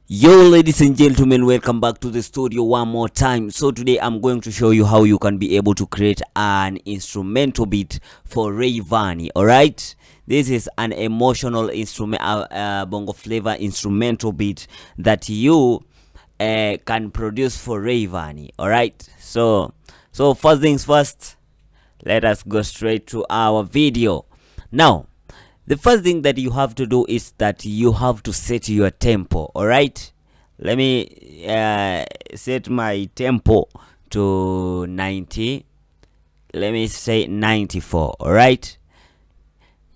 Yo, ladies and gentlemen, welcome back to the studio one more time. So today I'm going to show you how you can be able to create an instrumental beat for Rayvanny. All right, this is an emotional instrument, bongo flavor instrumental beat that you can produce for Rayvanny. All right, so first things first, let us go straight to our video. Now, the first thing that you have to do is that you have to set your tempo. All right, let me set my tempo to 90. Let me say 94. All right,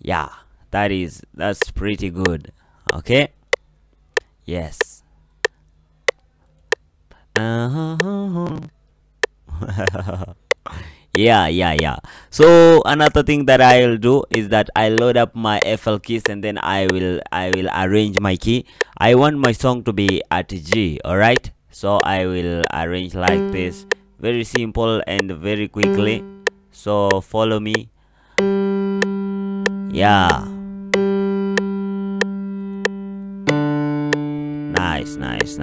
yeah, that's pretty good. Okay, yes. Yeah. So another thing that I'll do is that I load up my FL keys, and then I will arrange my key. I want my song to be at G. All right, so I will arrange like this, very simple and very quickly. So follow me. Yeah, nice. Nice,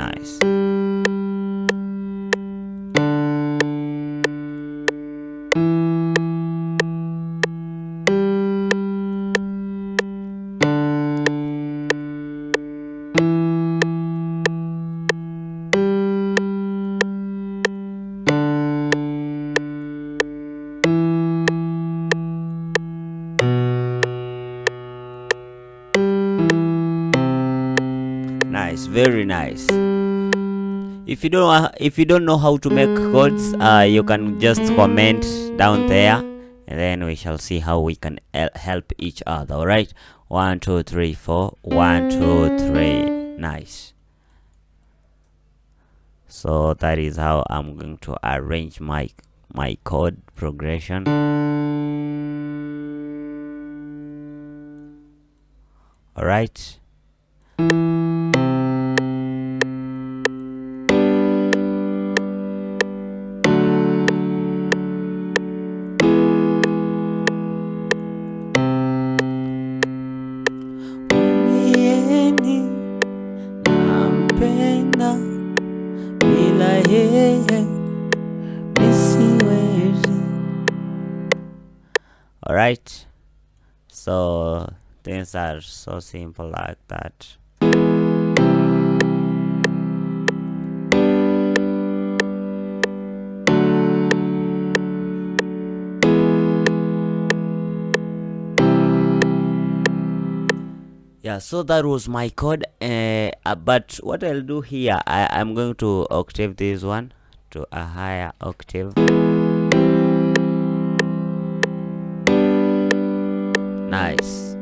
very nice. If you don't know how to make chords, you can just comment down there, and then we shall see how we can help each other. All right, 1 2 3 4, 1 2 3. Nice. So that is how I'm going to arrange my chord progression. All right. All right, so things are so simple like that. Yeah, so that was my chord, but what I'll do here, I'm going to octave this one to a higher octave. Nice.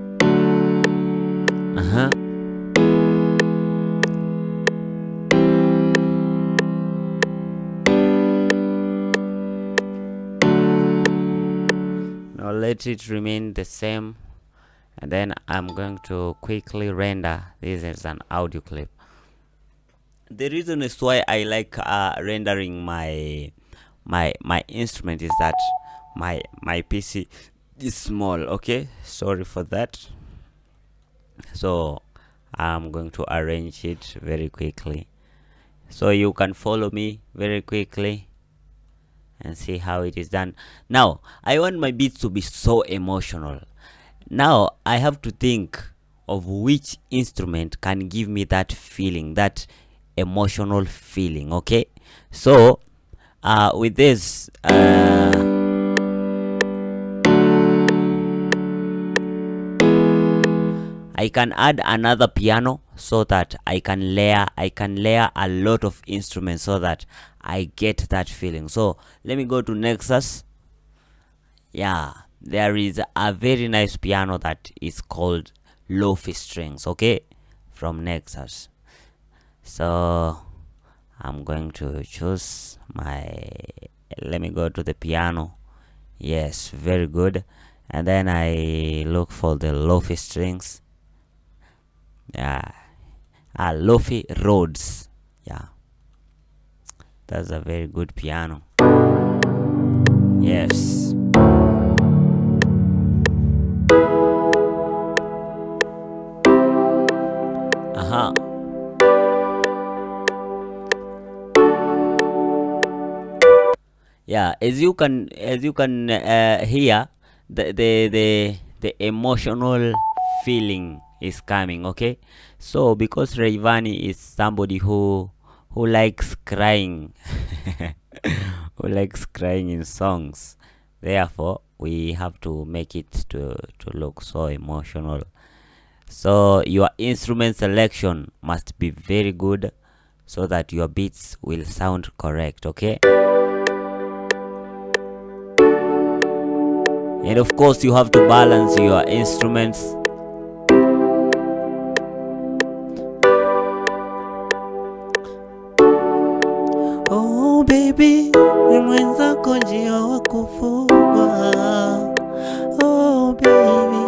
Now let it remain the same, and then I'm going to quickly render. This is an audio clip. The reason is why I like rendering my instrument is that my PC is small. Okay, sorry for that. So I'm going to arrange it very quickly, so you can follow me very quickly and see how it is done. Now I want my beats to be so emotional. Now I have to think of which instrument can give me that feeling, that emotional feeling. Okay, so with this I can add another piano, so that I can layer a lot of instruments so that I get that feeling. So let me go to Nexus. Yeah, there is a very nice piano that is called Lofi strings, okay, from Nexus. So I'm going to choose let me go to the piano. Yes, very good. And then I look for the Lofi strings. Yeah, Lofi Rhodes. Yeah, that's a very good piano. Yes. Yeah, as you can hear, the emotional feeling is coming. Okay, so because Rayvanny is somebody who likes crying, who likes crying in songs, therefore we have to make it to look so emotional. So your instrument selection must be very good so that your beats will sound correct. Okay, and of course you have to balance your instruments. Oh baby, ni mwenzako njia wa kufungwa. Oh baby,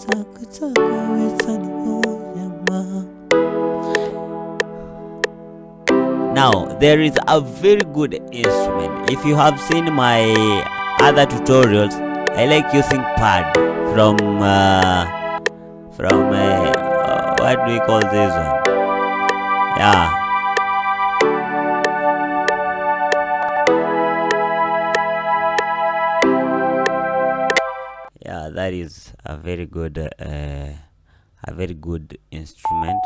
taka wetaniuyama. Now there is a very good instrument. If you have seen my other tutorials, I like using pad from what do we call this one? Yeah, that is a very good instrument.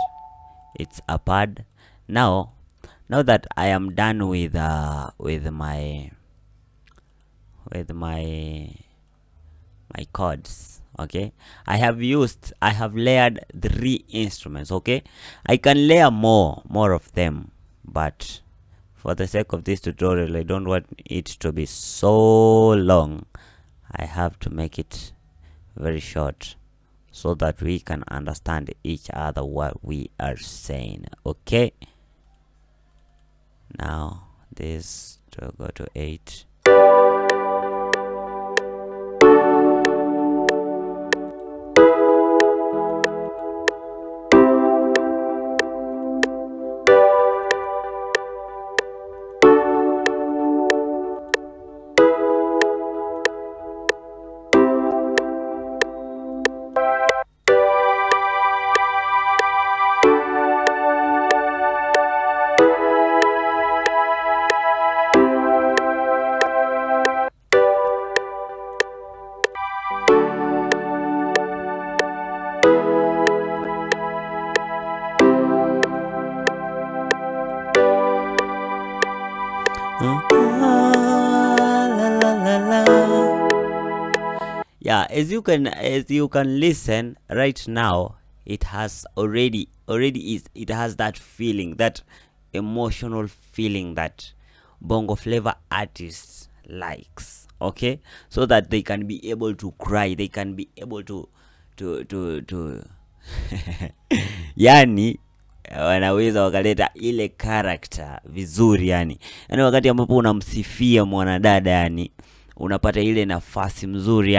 It's a pad. Now that I am done with my chords, okay, I have layered 3 instruments. Okay, I can layer more of them, but for the sake of this tutorial, I don't want it to be so long. I have to make it very short so that we can understand each other what we are saying. Okay, now this to go to 8. Yeah, as you can listen right now, it has it has that feeling, that emotional feeling that bongo flavor artists likes. Okay, so that they can be able to cry, they can be able to yani wanaweza wakaleta ile character vizuri, yani wakati ambapo unamsifia mwanadada, yani unapata ile nafasi mzuri,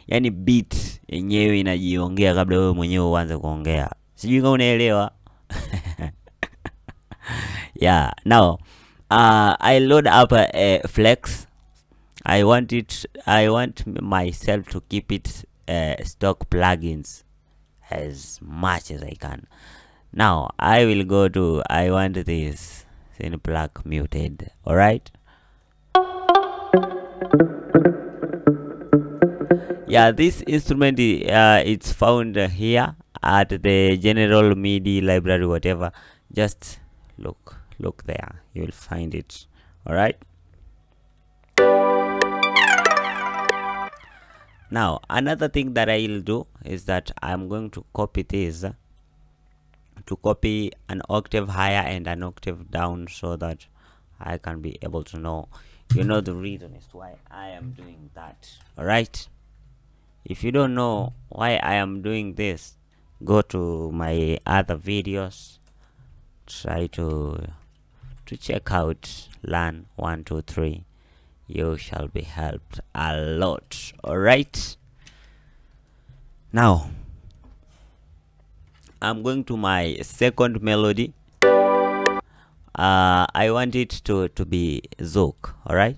yani beat yenyewe inajiongea kabla wewe mwenyewe uanze kuongea. Sijui kama unaelewa. Yeah, now I load up a flex. I want myself to keep it stock plugins as much as I can. Now I will go to, I want this thin plug muted. All right. Yeah, this instrument it's found here at the general MIDI library, whatever. Just look there, you will find it. All right. Now another thing that I will do is that I'm going to copy this, to copy an octave higher and an octave down, so that I can be able to know, the reason as to why I am doing that. All right. If you don't know why I am doing this, go to my other videos, try to check out learn 1 2 3. You shall be helped a lot. All right. Now I'm going to my second melody. I want it to be zouk. All right.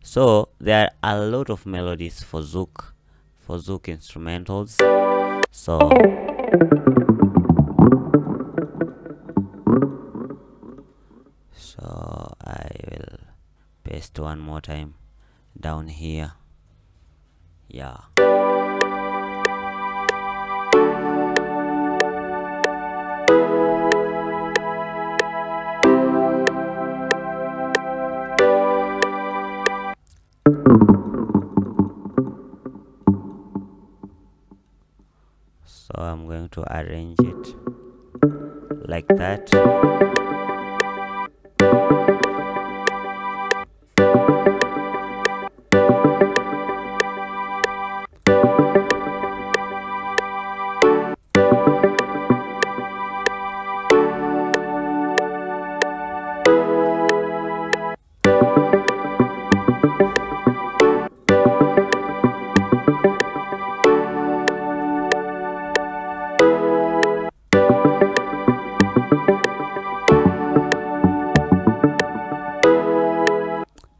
So there are a lot of melodies for zouk instrumentals. So I will paste one more time down here. Yeah. So I'm going to arrange it like that.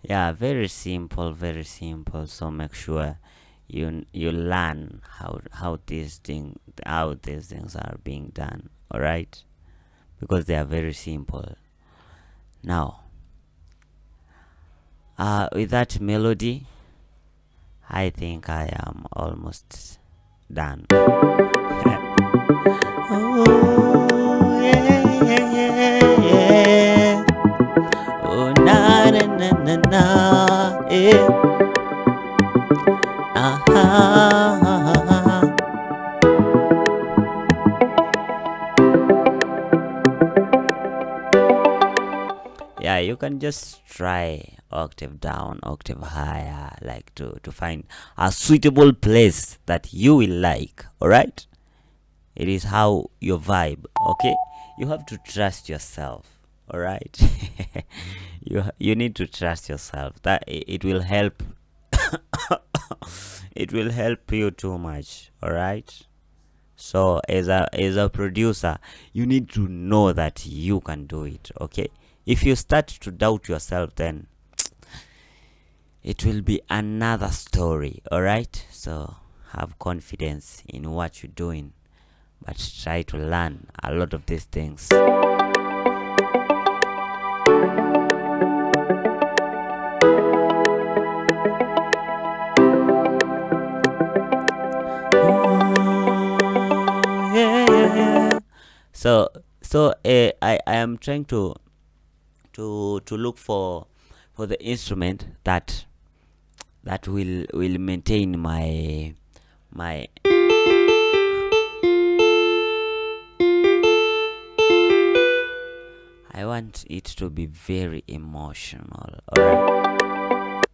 Yeah, very simple, so make sure you learn how these things are being done, all right, because they are very simple. Now with that melody, I think I am almost done. Oh, yeah, yeah, yeah, yeah. Oh, na na na na na, yeah. Yeah, you can just try octave down, octave higher, like to find a suitable place that you will like, all right? It is how your vibe, okay? You have to trust yourself, all right? You need to trust yourself. That it will help. It will help you too much, all right? So as a producer, you need to know that you can do it, okay? If you start to doubt yourself, then it will be another story, all right? So have confidence in what you're doing, but try to learn a lot of these things. So I am trying to look for the instrument that will maintain my I want it to be very emotional, alright?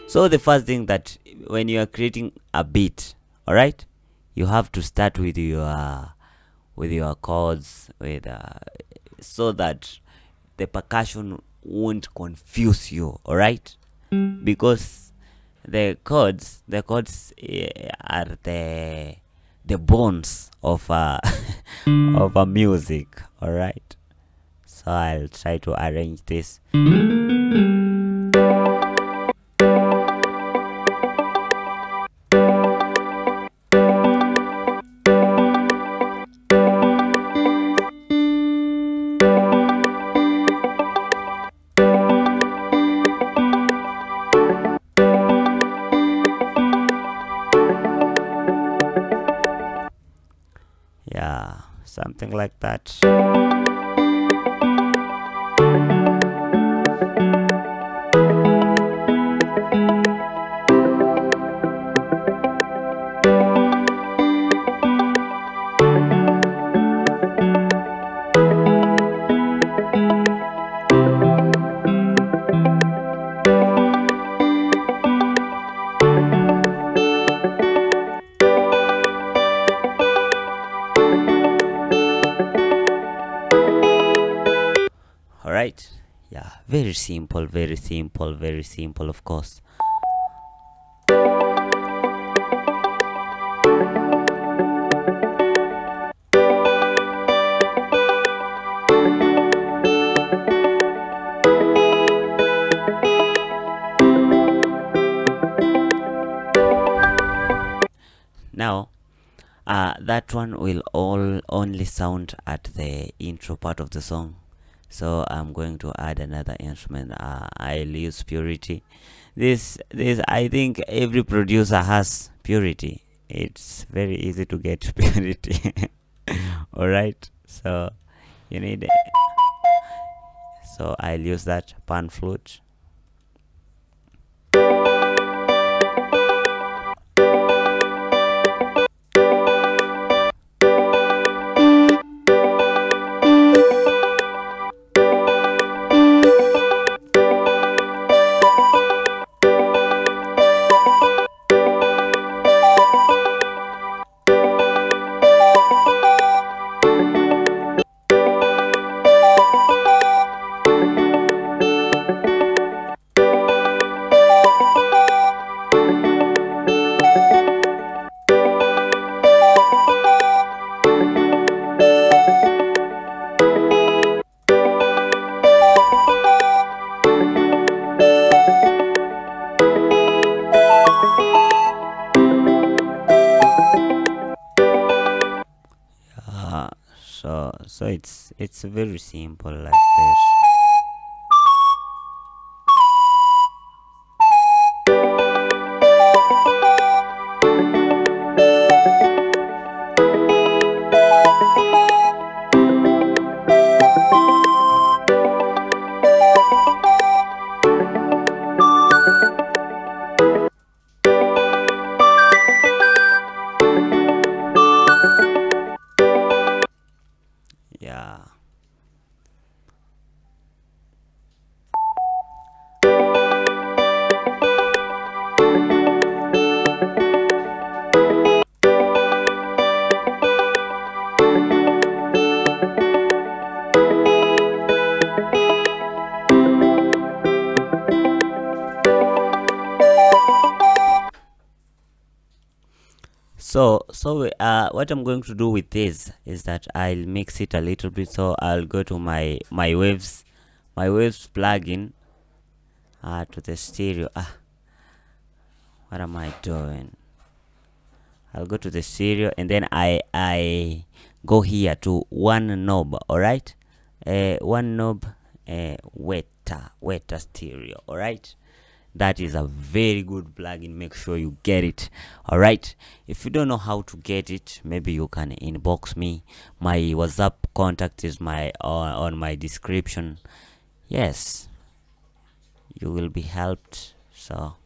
So the first thing, that when you are creating a beat, alright, you have to start with your chords, so that the percussion won't confuse you, alright? Because the chords are the bones of of a music, alright? So I'll try to arrange this. Yeah, something like that. Alright, yeah, very simple, of course. Now that one will only sound at the intro part of the song. So I'm going to add another instrument. I'll use purity. This I think every producer has purity. It's very easy to get purity. All right, so you need so I'll use that pan flute. So it's very simple like this. Yeah. So what I'm going to do with this is that I'll mix it a little bit. So I'll go to my waves plugin to the stereo. What am I doing? I'll go to the stereo and then I go here to one knob. All right, one knob, wetter stereo. All right, that is a very good plugin. Make sure you get it. All right, if you don't know how to get it, maybe you can inbox me. My WhatsApp contact is on my description. Yes, you will be helped. So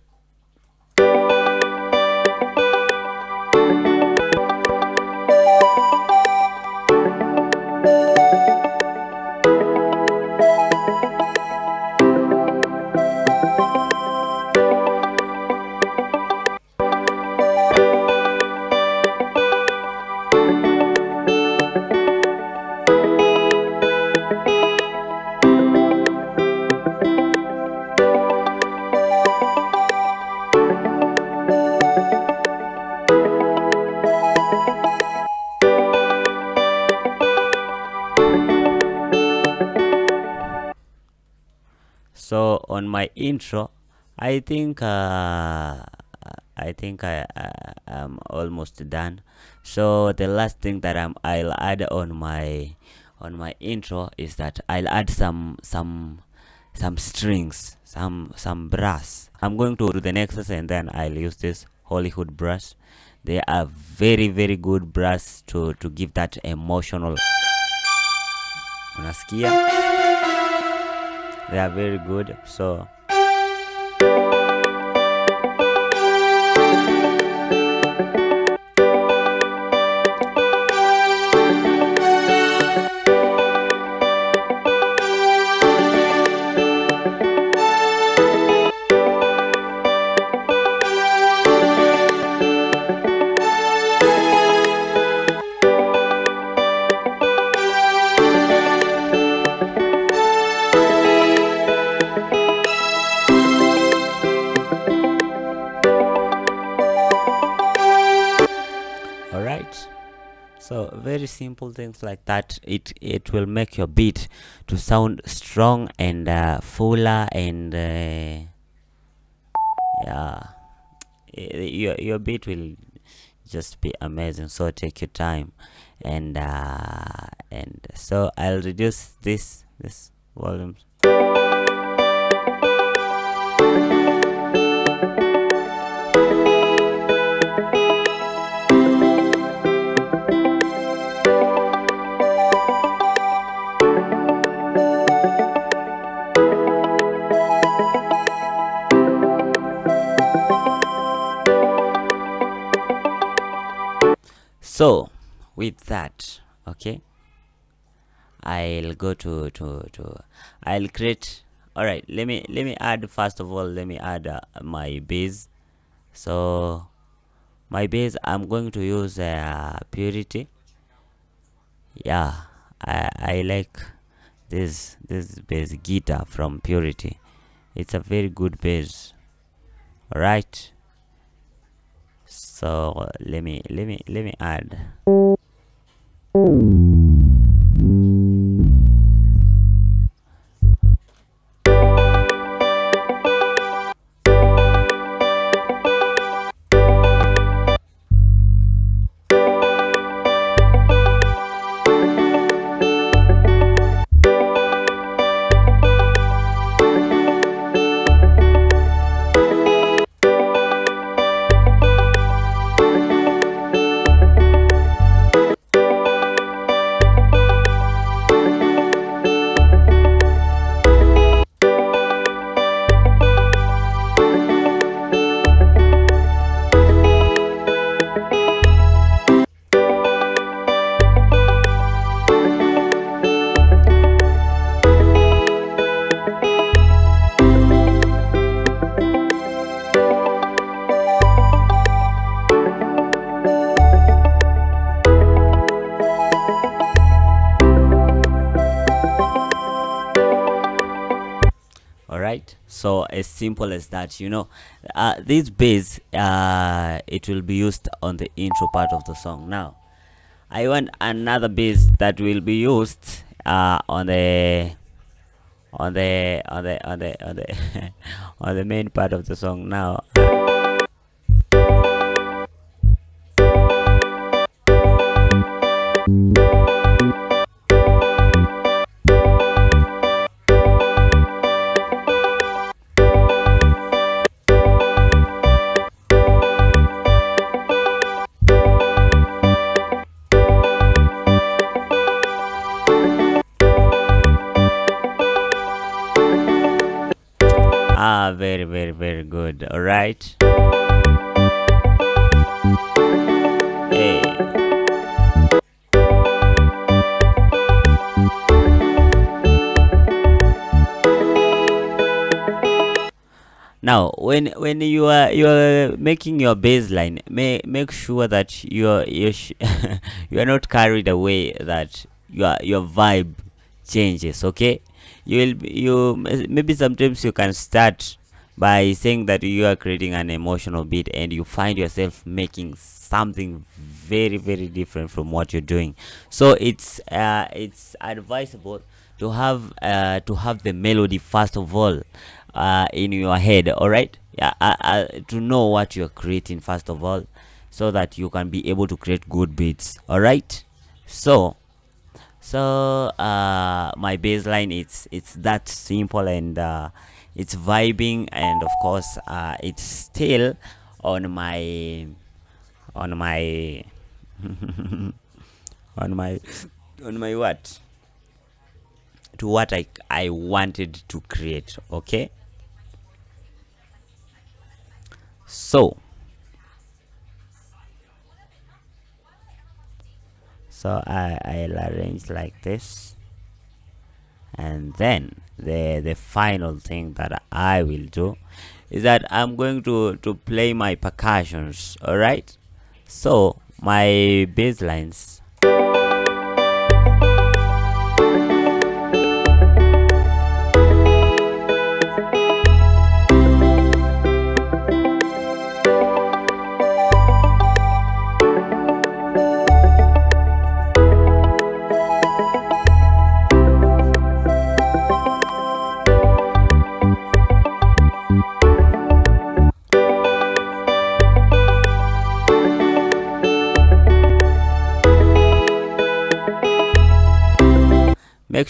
on my intro, I think I am almost done. So the last thing that I'll add on my intro is that I'll add some strings, some brass. I'm going to do the nexus and then I'll use this Hollywood brass. They are very good brass to give that emotional. Unasikia? They are very good. So very simple things like that. It will make your beat to sound strong and fuller, and yeah, your beat will just be amazing. So take your time, and so I'll reduce this volumes. So with that, okay, I'll go to I'll create. All right, let me add, first of all, let me add my base. So my base, I'm going to use purity. Yeah, I like this bass guitar from Purity. It's a very good bass. All right, so let me add. Alright, so as simple as that, you know. This bass, it will be used on the intro part of the song. Now I want another bass that will be used on the on the on the main part of the song. Now very good. All right. Hey. Now when you are making your bass line, make sure that you are not carried away, that your vibe changes. Okay, maybe sometimes you can start by saying that you are creating an emotional beat and you find yourself making something very different from what you're doing. So it's advisable to have the melody first of all in your head. All right, yeah, to know what you're creating first of all, so that you can be able to create good beats. All right, so my bass line, it's that simple, and it's vibing, and of course it's still on my on my what, to what I wanted to create. Okay, so I'll arrange like this, and then the final thing that I will do is that I'm going to play my percussions. All right, so my bass lines,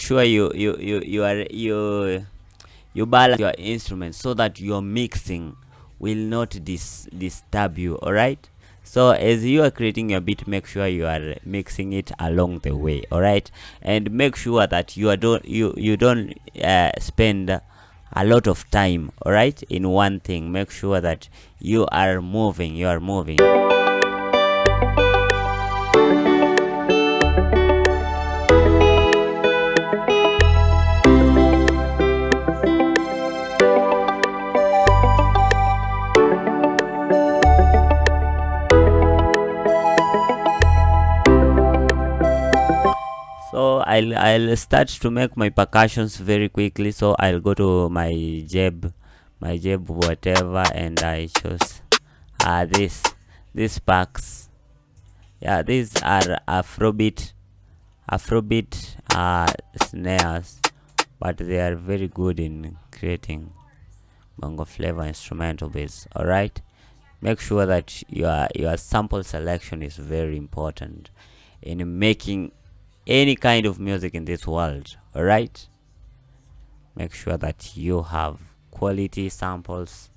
sure you balance your instruments so that your mixing will not disturb you. All right, so as you are creating your beat, make sure you are mixing it along the way. All right, and make sure that you don't spend a lot of time, all right, in one thing. Make sure that you are moving. So I'll start to make my percussions very quickly. So I'll go to my jab whatever, and I choose these packs. Yeah, these are Afrobeat snares, but they are very good in creating bongo flavor instrumental bass. All right, make sure that your sample selection is very important in making any kind of music in this world. All right, make sure that you have quality samples.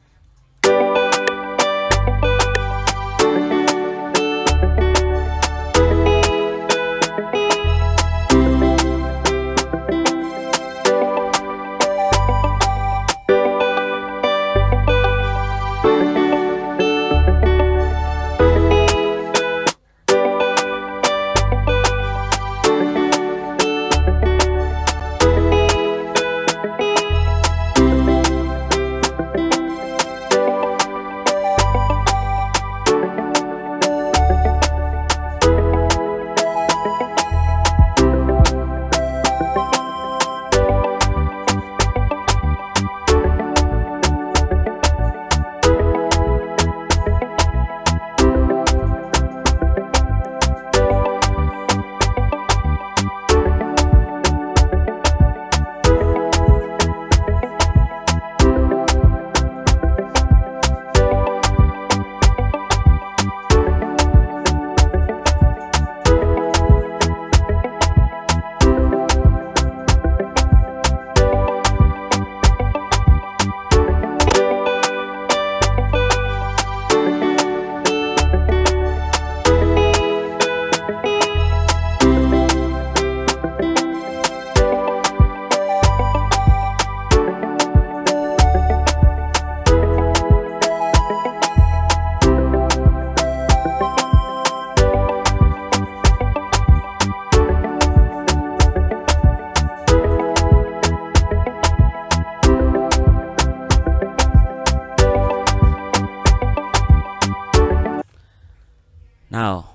Now,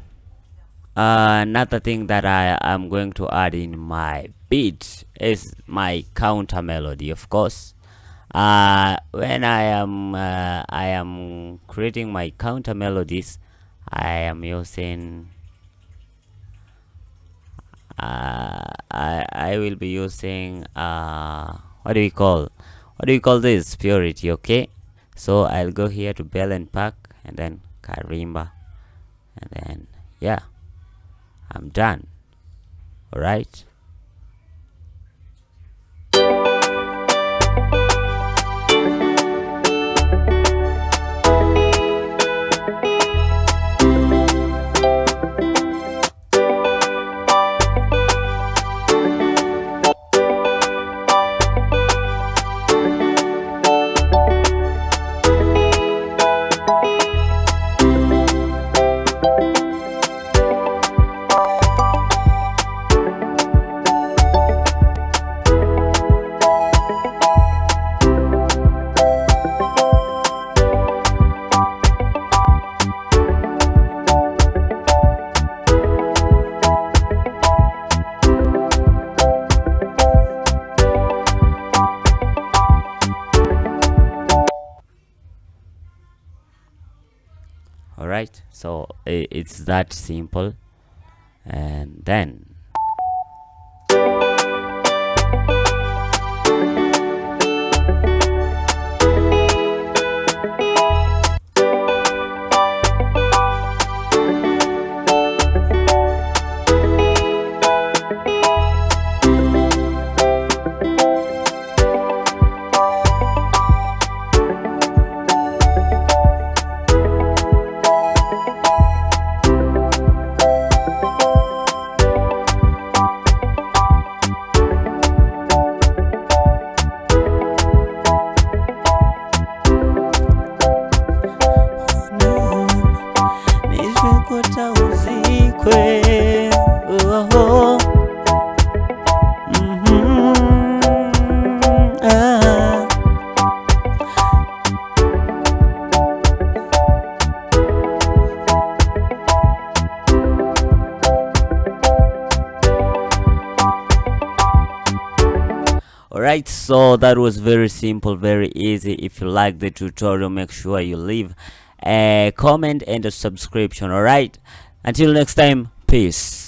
another thing that I am going to add in my beat is my counter melody, of course. When I am creating my counter melodies, I am using I will be using what do we call this, purity. Okay, so I'll go here to bell and pack, and then karimba, and then yeah, I'm done. All right. All right, so it's that simple. And then Alright, so that was very simple, very easy. If you like the tutorial, make sure you leave a comment and a subscription. Alright, until next time, peace.